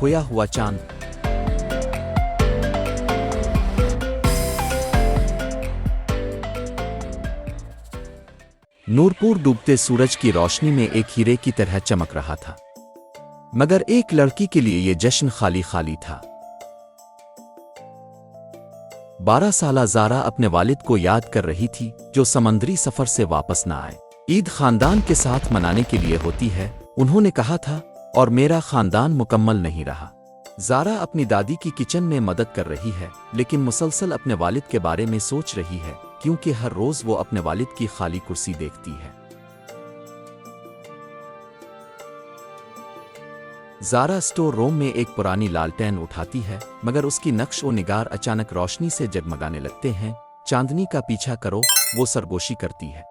खोया हुआ चांद। नूरपुर डूबते सूरज की रोशनी में एक हीरे की तरह चमक रहा था, मगर एक लड़की के लिए यह जश्न खाली खाली था। 12 साला ज़ारा अपने वालिद को याद कर रही थी, जो समंदरी सफर से वापस ना आए। ईद खानदान के साथ मनाने के लिए होती है, उन्होंने कहा था, और मेरा खानदान मुकम्मल नहीं रहा। ज़ारा अपनी दादी की किचन में मदद कर रही है, लेकिन मुसलसल अपने वालिद के बारे में सोच रही है, क्योंकि हर रोज वो अपने वालिद की खाली कुर्सी देखती है। ज़ारा स्टोर रूम में एक पुरानी लालटेन उठाती है, मगर उसकी नक्श ओ निगार अचानक रोशनी से जगमगाने लगते हैं। चांदनी का पीछा करो, वो सरगोशी करती है।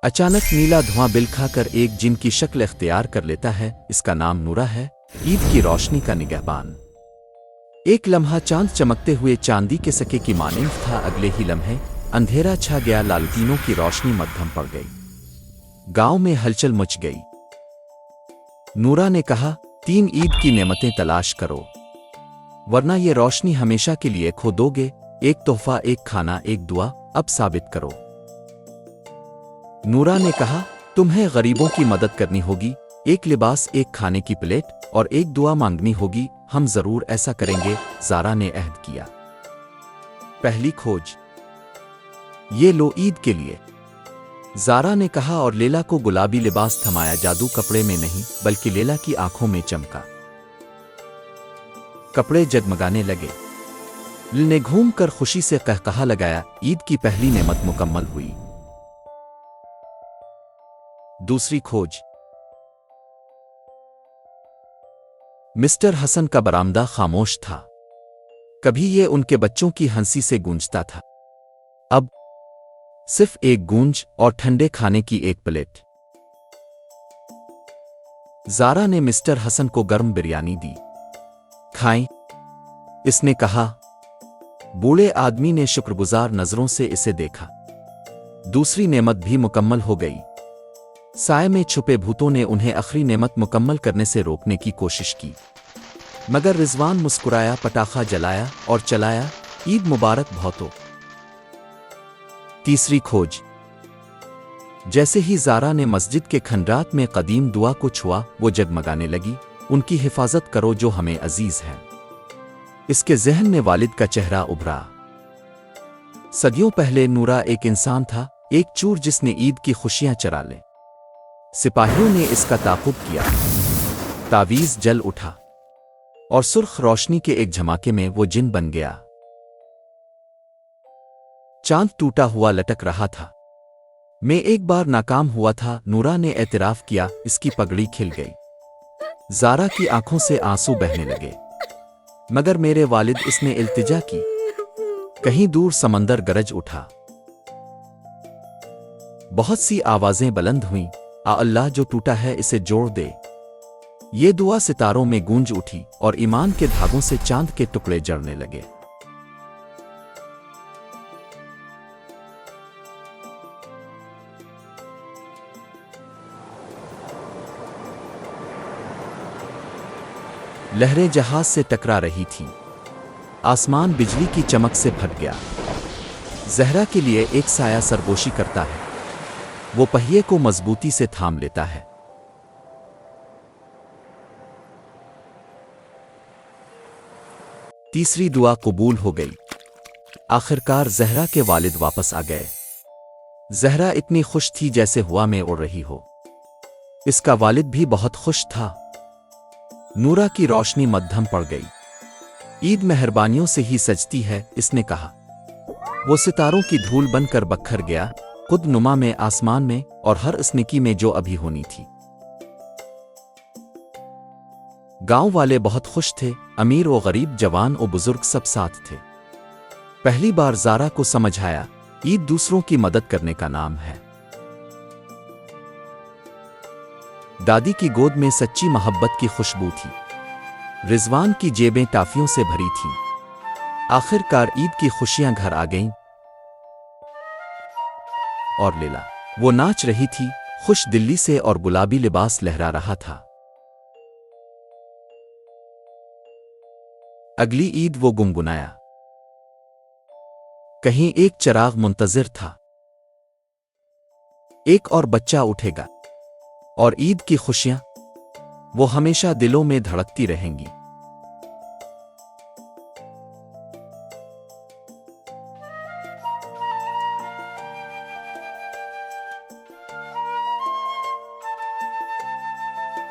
अचानक नीला धुआं बिल खाकर एक जिन की शक्ल इख्तियार कर लेता है। इसका नाम नूरा है, ईद की रोशनी का निगहबान। एक लम्हा चांद चमकते हुए चांदी के सके की मानिंद था। अगले ही लम्हे अंधेरा छा गया, लालटीनों की रोशनी मध्यम पड़ गई। गांव में हलचल मच गई। नूरा ने कहा, 3 ईद की नेमतें तलाश करो, वरना ये रोशनी हमेशा के लिए खो दोगे। एक तोहफा, एक खाना, एक दुआ, अब साबित करो। नूरा ने कहा, तुम्हें गरीबों की मदद करनी होगी, एक लिबास, एक खाने की प्लेट और एक दुआ मांगनी होगी। हम जरूर ऐसा करेंगे, ज़ारा ने अहद किया। पहली खोज, ये लो ईद के लिए, ज़ारा ने कहा, और लेला को गुलाबी लिबास थमाया। जादू कपड़े में नहीं, बल्कि लेला की आंखों में चमका। कपड़े जगमगाने लगे। लिल ने घूमकर खुशी से कहकहा लगाया। ईद की पहली नेमत मुकम्मल हुई। दूसरी खोज, मिस्टर हसन का बरामदा खामोश था। कभी ये उनके बच्चों की हंसी से गूंजता था, अब सिर्फ एक गूंज और ठंडे खाने की एक प्लेट। ज़ारा ने मिस्टर हसन को गर्म बिरयानी दी। खाएं, इसने कहा। बूढ़े आदमी ने शुक्रगुजार नजरों से इसे देखा। दूसरी नेमत भी मुकम्मल हो गई। साए में छुपे भूतों ने उन्हें आखिरी नेमत मुकम्मल करने से रोकने की कोशिश की, मगर रिजवान मुस्कुराया, पटाखा जलाया और चलाया। ईद मुबारक भौतो। तीसरी खोज, जैसे ही ज़ारा ने मस्जिद के खंडरात में कदीम दुआ को छुआ, वो जगमगाने लगी। उनकी हिफाजत करो जो हमें अजीज है। इसके जहन में वालिद का चेहरा उभरा। सदियों पहले नूरा एक इंसान था, एक चूर जिसने ईद की खुशियां चरा ले। सिपाहियों ने इसका ताक़ुब किया। तावीज़ जल उठा और सुर्ख रोशनी के एक झमाके में वो जिन बन गया। चांद टूटा हुआ लटक रहा था। मैं एक बार नाकाम हुआ था, नूरा ने एतराफ़ किया। इसकी पगड़ी खिल गई। ज़ारा की आंखों से आंसू बहने लगे। मगर मेरे वालिद, इसने इल्तिजा की। कहीं दूर समंदर गरज उठा। बहुत सी आवाजें बुलंद हुईं। आ अल्लाह, जो टूटा है इसे जोड़ दे। ये दुआ सितारों में गूंज उठी और ईमान के धागों से चांद के टुकड़े जड़ने लगे। लहरें जहाज से टकरा रही थीं। आसमान बिजली की चमक से फट गया। ज़हरा के लिए एक साया सरगोशी करता है, वो पहिए को मजबूती से थाम लेता है। तीसरी दुआ कबूल हो गई। आखिरकार ज़हरा के वालिद वापस आ गए। ज़हरा इतनी खुश थी जैसे हवा में उड़ रही हो। इसका वालिद भी बहुत खुश था। नूरा की रोशनी मध्यम पड़ गई। ईद मेहरबानियों से ही सजती है, इसने कहा। वो सितारों की धूल बनकर बखर गया, खुद नुमा में, आसमान में और हर उस नेकी में जो अभी होनी थी। गांव वाले बहुत खुश थे। अमीर व गरीब, जवान और बुजुर्ग सब साथ थे। पहली बार ज़ारा को समझ आया, ईद दूसरों की मदद करने का नाम है। दादी की गोद में सच्ची मोहब्बत की खुशबू थी। रिजवान की जेबें टाफियों से भरी थीं। आखिरकार ईद की खुशियां घर आ गईं। और लेला, वो नाच रही थी, खुश दिल्ली से, और गुलाबी लिबास लहरा रहा था। اگلی عید وہ گنگنایا، کہیں ایک چراغ منتظر تھا، ایک اور بچہ اٹھے گا، اور عید کی خوشیاں وہ ہمیشہ دلوں میں دھڑکتی رہیں گی۔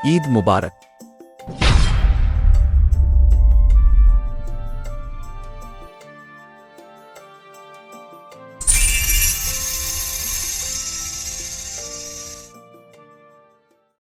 عید مبارک۔